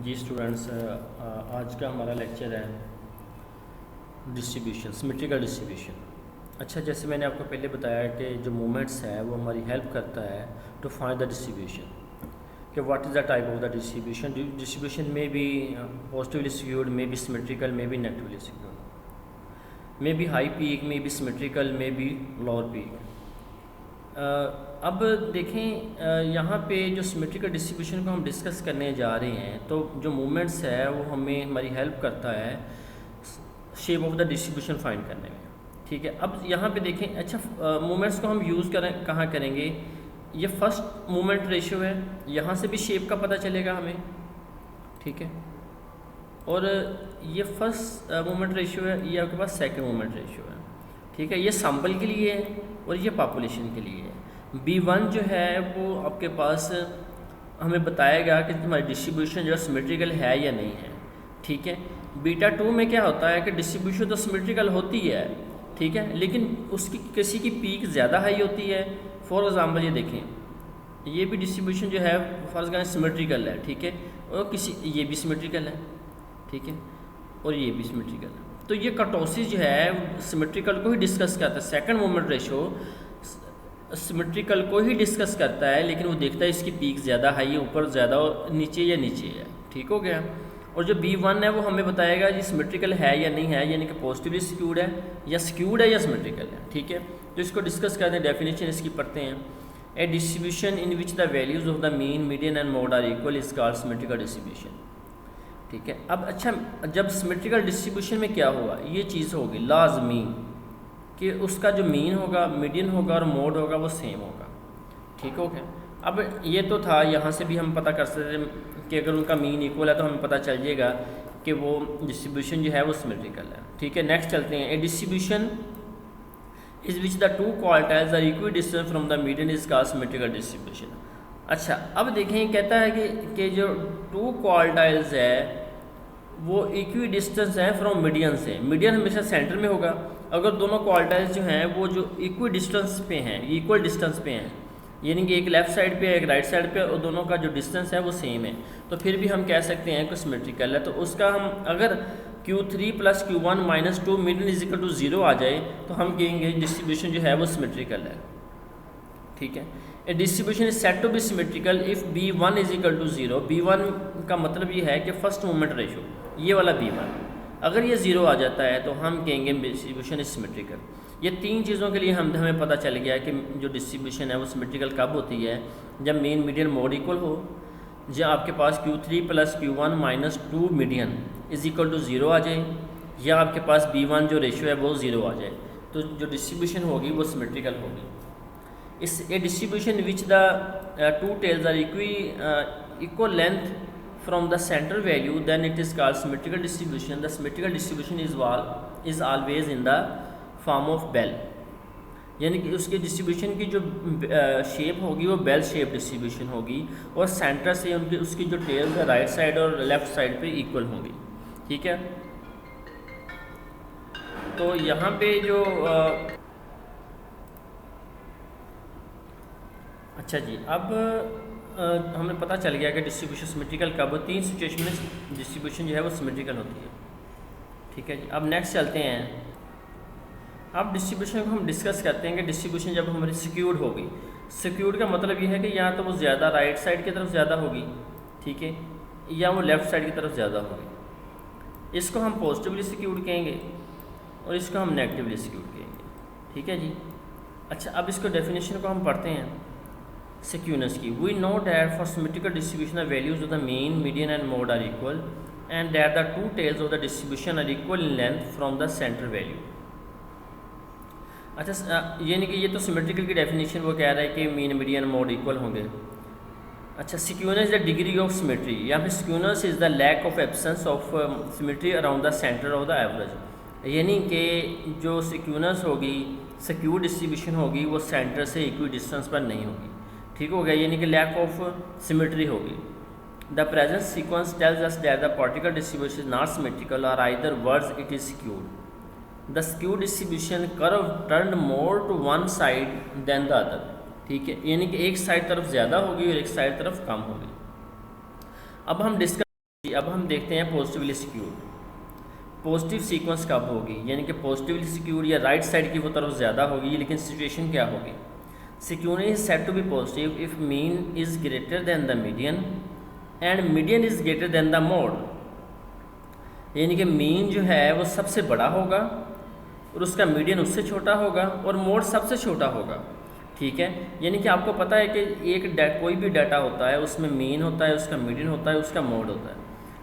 जी students, आज का हमारा लेक्चर है डिस्ट्रीब्यूशन, सिमेट्रिकल डिस्ट्रीब्यूशन। अच्छा, जैसे मैंने आपको पहले बताया कि जो मूवमेंट्स है वो हमारी हेल्प करता है टू फाइंड द डिस्ट्रीब्यूशन, कि what is the type of the distribution. Distribution में भी पॉजिटिवली स्क्यूड, में भी सिमेट्रिकल, में भी नेगेटिवली स्क्यूड, में भी हाई पीक, में भी सिमेट्रिकल, में भी लोअर पीक। अब देखें, यहाँ पे जो सिमेट्रिकल डिस्ट्रीब्यूशन को हम डिस्कस करने जा रहे हैं, तो जो मूवमेंट्स है वो हमें हमारी हेल्प करता है shape of the distribution find करने में। ठीक है, अब यहाँ पे देखें। अच्छा, मूवमेंट्स को हम यूज़ कहाँ करेंगे? ये फर्स्ट मूवमेंट रेशियो है, यहाँ से भी शेप का पता चलेगा हमें। ठीक है, और ये फर्स्ट मूवमेंट रेशियो है, ये आपके पास सेकंड मूवमेंट रेशियो है। ठीक है, ये सैंपल के लिए है और ये पॉपुलेशन के लिए है। B1 जो है वो आपके पास हमें बताएगा कि तुम्हारी डिस्ट्रीब्यूशन जो सिमेट्रिकल है या नहीं है। ठीक है, बीटा 2 में क्या होता है कि डिस्ट्रीब्यूशन तो सिमेट्रिकल होती है, ठीक है, लेकिन उसकी किसी की पीक ज़्यादा हाई होती है। फॉर एग्ज़ाम्पल ये देखें, ये भी डिस्ट्रीब्यूशन जो है फर्ज करें सिमेट्रिकल है, ठीक है, और ये भी सिमेट्रिकल है, ठीक है, और ये भी सिमेट्रिकल है। तो ये कर्टोसिस जो है सिमेट्रिकल को ही डिस्कस करता है। सेकंड मोमेंट रेशो सिमेट्रिकल को ही डिस्कस करता है, लेकिन वो देखता है इसकी पीक ज़्यादा हाई है, ऊपर ज़्यादा, नीचे या नीचे है। ठीक हो गया। और जो B1 है वो हमें बताएगा ये सिमेट्रिकल है या नहीं है, यानी कि पॉजिटिवली स्क्यूड है या स्क्यूड है या सिमेट्रिकल है। ठीक है, तो इसको डिस्कस करते हैं, डेफिनेशन इसकी पढ़ते हैं। A distribution in which the values of the mean, median and mode are equal is called symmetrical distribution. ठीक है, अब अच्छा, जब सिमेट्रिकल डिस्ट्रीब्यूशन में क्या होगा, ये चीज़ होगी लाजमी कि उसका जो मीन होगा, मीडियन होगा और मोड होगा वो सेम होगा। ठीक हो गया। अब ये तो था, यहाँ से भी हम पता कर सकते हैं कि अगर उनका मीन इक्वल है तो हमें पता चल जाएगा कि वो डिस्ट्रीब्यूशन जो है वो सिमेट्रिकल है। ठीक है, नेक्स्ट चलते हैं। A distribution is which the two quartiles are equidistance from the median is called symmetrical distribution. अच्छा, अब देखें, कहता है कि जो टू क्वार्टाइल्स है वो इक्वी डिस्टेंस है फ्रॉम मीडियन से। मीडियन हमेशा सेंटर में होगा। अगर दोनों क्वार्टाइल्स जो हैं वो जो इक्वी डिस्टेंस पे हैं, इक्वल डिस्टेंस पे हैं, यानी कि एक लेफ़्ट साइड पे है एक राइट साइड पे, और दोनों का जो डिस्टेंस है वो सेम है, तो फिर भी हम कह सकते हैं कि सिमेट्रिकल है। तो उसका हम अगर Q3 + Q1 - 2 median is equal to 0 आ जाए तो हम कहेंगे डिस्ट्रीब्यूशन जो है वो सिमेट्रिकल है। ठीक है, a distribution is set to be symmetrical if B1 is equal to 0। B1 का मतलब ये है कि फर्स्ट मूवमेंट रेशो, ये वाला B1, अगर ये 0 आ जाता है तो हम कहेंगे डिस्ट्रीब्यूशन इज सिमेट्रिकल। ये तीन चीज़ों के लिए हमें पता चल गया कि जो डिस्ट्रीब्यूशन है वो सिमेट्रिकल कब होती है, जब मीन मीडियन मोड इक्वल हो, जब आपके पास Q3 + Q1 - 2 median is equal to 0 आ जाए, या आपके पास B1 जो रेशो है वो 0 आ जाए, तो जो डिस्ट्रीब्यूशन होगी वो सिमेट्रिकल होगी। इस a distribution which the two tails are equal length from the center value, then it is called symmetrical distribution. The symmetrical distribution is always in the form of bell, यानी कि उसके distribution की जो shape होगी वो bell shape distribution होगी, और centre से उसकी जो टेल्स है राइट साइड और लेफ्ट साइड पे इक्वल होंगी। ठीक है, तो यहाँ पे जो अच्छा जी, अब हमें पता चल गया कि डिस्ट्रीब्यूशन सिमेट्रिकल कब हो। तीन सिचुएशन में डिस्ट्रीब्यूशन जो है वो सिमेट्रिकल होती है। ठीक है जी, अब नेक्स्ट चलते हैं। अब डिस्ट्रीब्यूशन को हम डिस्कस करते हैं कि डिस्ट्रीब्यूशन जब हमारी सिक्यूर्ड होगी। सिक्यूर्ड का मतलब ये है कि या तो वो ज़्यादा राइट साइड की तरफ ज़्यादा होगी, ठीक है, या वो लेफ़्ट साइड की तरफ ज़्यादा होगी। इसको हम पॉजिटिवली सिक्यूर्ड कहेंगे और इसको हम नेगेटिवली सिक्यूर्ड कहेंगे। ठीक है जी। अच्छा, अब इसको डेफिनेशन को हम पढ़ते हैं सिक्यूनेस की। We know that for symmetrical distribution the values of the mean, median and mode are equal and that the two tails of the distribution are equal in length from the centre value. अच्छा, यानी कि ये तो symmetrical की definition वो कह रहा है कि मीन, मीडियन, मोड इक्वल होंगे। अच्छा, skewness the degree of symmetry, या फिर skewness is the lack of absence of symmetry around the centre of the average, यानी कि जो सिक्यूनेस होगी, सिक्यूर डिस्ट्रीब्यूशन होगी, वो सेंटर से इक्वी डिस्टेंस पर नहीं होगी। ठीक हो गया, यानी कि लैक ऑफ सिमेट्री होगी। The present sequence tells us that the particle distribution is not symmetrical और either words it is skewed. The skewed distribution curve turn more to one side than the other. ठीक है, यानी कि एक side तरफ ज़्यादा होगी और एक साइड तरफ कम होगी। अब हम डिस्कस जी अब हम देखते हैं पॉजिटिवली स्क्यूड। पॉजिटिव सीक्वेंस कब होगी, यानी कि पॉजिटिवली स्क्यूड या राइट साइड की वो तरफ ज़्यादा होगी, लेकिन सिचुएशन क्या होगी। Skewness is said to be positive if mean is greater than the median and median is greater than the mode, यानी कि मीन जो है वो सबसे बड़ा होगा और उसका मीडियन उससे छोटा होगा और मोड सबसे छोटा होगा। ठीक है, यानी कि आपको पता है कि कोई भी डाटा होता है उसमें मीन होता है, उसका मीडियन होता है, उसका मोड होता है।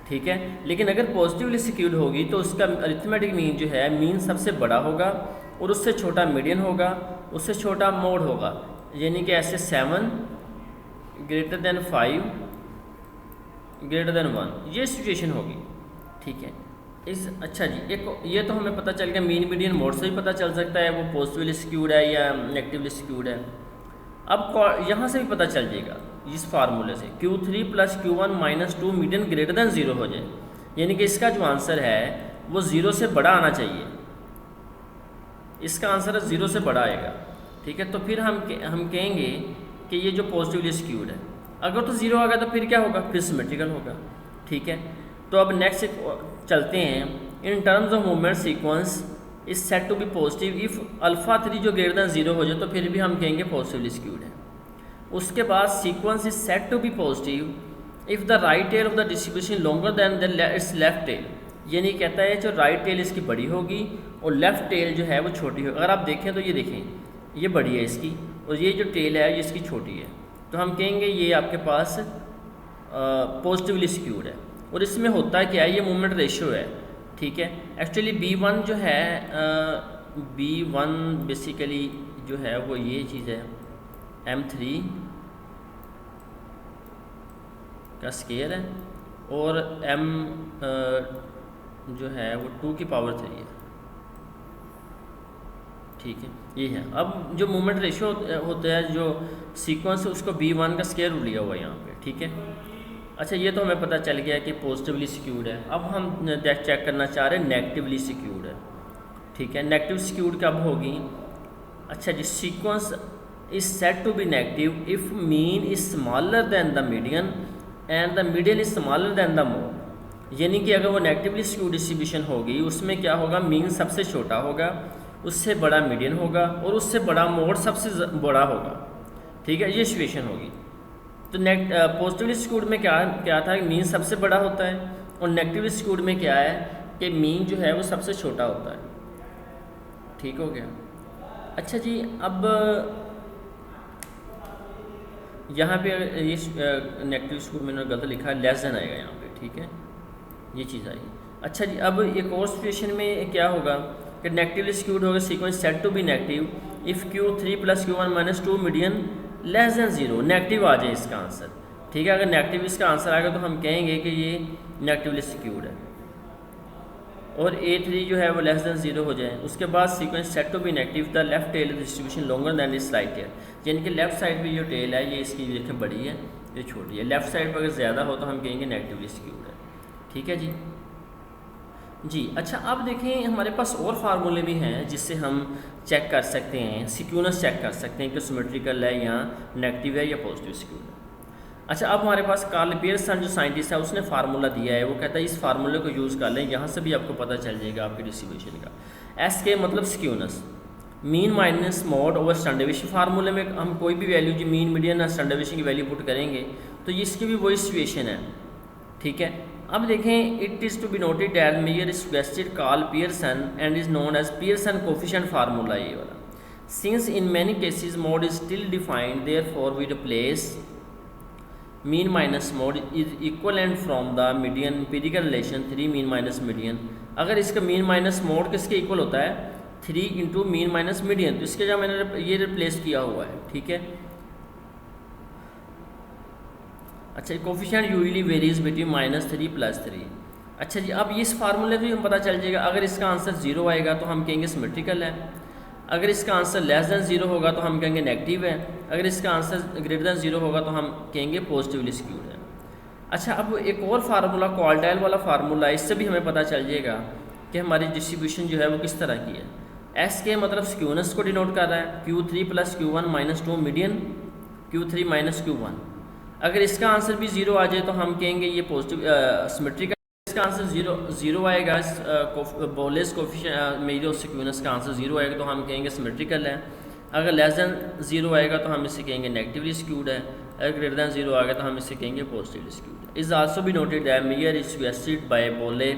ठीक है, लेकिन अगर पॉजिटिवली स्क्यूड होगी तो उसका अरिथमेटिक मीन जो है मीन सबसे बड़ा होगा और उससे छोटा मीडियन होगा, उससे छोटा मोड होगा, यानी कि ऐसे 7 ग्रेटर दैन 5 ग्रेटर दैन 1 ये सिचुएशन होगी। ठीक है, अच्छा जी एक ये तो हमें पता चल गया, मीन मीडियन मोड से भी पता चल सकता है वो पॉजिटिवली स्क्यूड है या नेगेटिवली स्क्यूड है। अब यहाँ से भी पता चल जाएगा इस फार्मूले से, Q3 + Q1 - 2 median greater than 0 हो जाए, यानी कि इसका जो आंसर है वो 0 से बड़ा आना चाहिए, इसका आंसर 0 से बड़ा आएगा। ठीक है, तो फिर हम कहेंगे कि ये जो पॉजिटिवली स्क्यूड है, अगर तो 0 आ गया तो फिर क्या होगा, फिर सिमेट्रिकल होगा। ठीक है, तो अब नेक्स्ट चलते हैं। In terms of movement sequence is set to be positive if α3 जो ग्रेटर दैन 0 हो जाए तो फिर भी हम कहेंगे पॉजिटिवली स्क्यूड है। उसके बाद skewness is set to be positive if the right tail of the distribution longer than its left tail, यानी कहता है जो राइट टेल इसकी बड़ी होगी और लेफ्ट टेल जो है वो छोटी होगी। अगर आप देखें तो ये देखें ये बड़ी है इसकी और ये जो टेल है ये इसकी छोटी है, तो हम कहेंगे ये आपके पास पॉजिटिवली स्क्यूड है। और इसमें होता है क्या है, ये मूवमेंट रेशियो है। ठीक है, एक्चुअली B1 जो है B1 बेसिकली जो है वो ये चीज़ है M3 का स्केयर है और M जो है वो 2 की पावर 3 है। ठीक है, ये है। अब जो मूवमेंट रेशियो होता है जो सीक्वेंस है उसको B1 का स्केयर लिया हुआ है यहाँ पे। ठीक है, अच्छा ये तो हमें पता चल गया कि पॉजिटिवली स्क्यूड है। अब हम चेक करना चाह रहे हैं नेगेटिवली स्क्यूड है। ठीक है, नेगेटिव स्क्यूड कब होगी। अच्छा जी, sequence is set to be negative if mean is smaller than the median and the median is smaller than the mode, यानी कि अगर वो नेगेटिवली स्क्यूड डिस्ट्रीब्यूशन होगी उसमें क्या होगा, मीन सबसे छोटा होगा, उससे बड़ा मीडियन होगा और उससे बड़ा मोड सबसे बड़ा होगा। ठीक है, ये सिचुएशन होगी। तो पॉजिटिवली स्क्यूड में क्या था, मीन सबसे बड़ा होता है और नेगेटिवली स्क्यूड में क्या है कि मीन जो है वो सबसे छोटा होता है। ठीक हो गया। अच्छा जी, अब यहाँ पे ये नेगेटिव स्क्यूड मैंने गलत लिखा है, लेस देन आएगा यहाँ पे। ठीक है, ये चीज़ आई। अच्छा जी, अब एक और सिचुएशन में क्या होगा कि नेगेटिवली स्क्यूड होगा sequence set to be negative if Q3 + Q1 - 2 median less than 0, negative आ जाए इसका आंसर। ठीक है, अगर नेगेटिव इसका आंसर आएगा तो हम कहेंगे कि ये नेगेटिवली स्क्यूड है और A3 जो है वो लेस देन 0 हो जाए। उसके बाद skewness set to be negative the left tail distribution longer than its right tail, यानी कि लेफ्ट साइड पे जो टेल है ये इसकी देखें बड़ी है, ये छोटी है। लेफ्ट साइड पर अगर ज़्यादा हो तो हम कहेंगे नेगेटिवली स्क्यूड है। ठीक है जी। अच्छा, अब देखें हमारे पास और फार्मूले भी हैं जिससे हम चेक कर सकते हैं, स्क्यूनेस चेक कर सकते हैं कि सिमेट्रिकल है या नेगेटिव है या पॉजिटिव स्क्यूड है। अच्छा, अब हमारे पास कार्ल पियर्सन जो साइंटिस्ट है उसने फार्मूला दिया है, वो कहता है इस फार्मूले को यूज़ कर लें, यहाँ से भी आपको पता चल जाएगा आपकी डिस्ट्रीब्यूशन का। SK मतलब skewness, mean minus mode over standard deviation. फार्मूले में हम कोई भी वैल्यू जो मीन मीडियन या स्टैंडर्ड डेविएशन की वैल्यू पुट करेंगे तो ये इसकी भी वही सिचुएशन है। ठीक है, अब देखें, it is to be noted that measure suggested Karl Pearson and is known as Pearson coefficient formula, ये वाला। Since in many cases mode is still defined therefore we replace mean minus mode is equal and from the median empirical relation 3 mean minus median. अगर इसका mean minus mode किसके equal होता है, 3 × mean minus median, तो इसके जगह मैंने ये रिप्लेस किया हुआ है। ठीक है, अच्छा, कोफिशिएंट यूजुअली वेरीज बिटवीन -3 + 3। अच्छा जी, अब इस फार्मूले से हम पता चल जाएगा, अगर इसका आंसर 0 आएगा तो हम कहेंगे सिमेट्रिकल है, अगर इसका आंसर लेस देन 0 होगा तो हम कहेंगे नेगेटिव है, अगर इसका आंसर ग्रेटर देन 0 होगा तो हम कहेंगे पॉजिटिवली स्क्यूड है। अच्छा, अब एक और फार्मूला क्वार्टाइल वाला फार्मूला, इससे भी हमें पता चल जाएगा कि हमारी डिस्ट्रीब्यूशन जो है वो किस तरह की है। SK मतलब स्क्यूनेस को डिनोट कर रहा है, Q3 + Q1 - 2 median, Q3 - Q1। अगर इसका आंसर भी ज़ीरो आ जाए तो हम कहेंगे ये पॉजिटिव सिमेट्रिकल। इसका आंसर ज़ीरो आएगा, बोलेस कोफिशिएंट में जो स्क्यूनेस का आंसर ज़ीरो आएगा तो हम कहेंगे सिमेट्रिकल है। अगर लेस दैन ज़ीरो आएगा तो हम इसे कहेंगे नेगेटिवली स्क्यूड है। अगर ग्रेटर दैन ज़ीरो आएगा तो हम इसे कहेंगे पॉजिटिवली स्क्यूड है। Is also be noted that mayor is suggested by बोले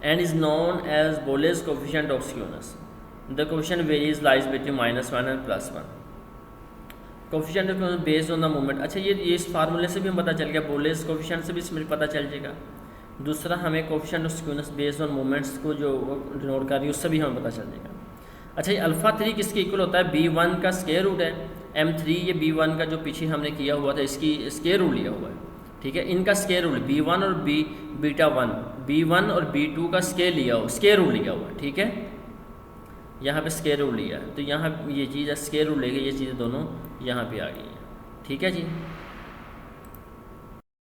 and is known as Bole's coefficient of skewness. The coefficient varies lies between -1 and +1. Coefficient of skewness based on the moment. अच्छा ये इस फार्मूले से भी हम पता चल गया, Bole's coefficient से भी इसमें पता चल जाएगा। दूसरा हमें coefficient of skewness based on moments को जो डिनोट कर रही है उससे भी हमें पता चल जाएगा। अच्छा ये अल्फ़ा 3 किसके इक्वल होता है? B1 का स्क्वायर रूट है। M3 ये B1 का जो पीछे हमने किया हुआ था इसकी स्क्वायर रूट लिया हुआ है, ठीक है। इनका स्क्वायर रूट B1 और बीटा 1, B1 और B2 का स्क्वायर लिया हो, स्क्वायर रूट लिया हुआ, ठीक है। यहाँ पे स्क्वायर रूट लिया है तो यहाँ ये चीज़ है, स्क्वायर रूट लेके ये चीज़ें दोनों यहाँ पे आ गई हैं, ठीक है जी।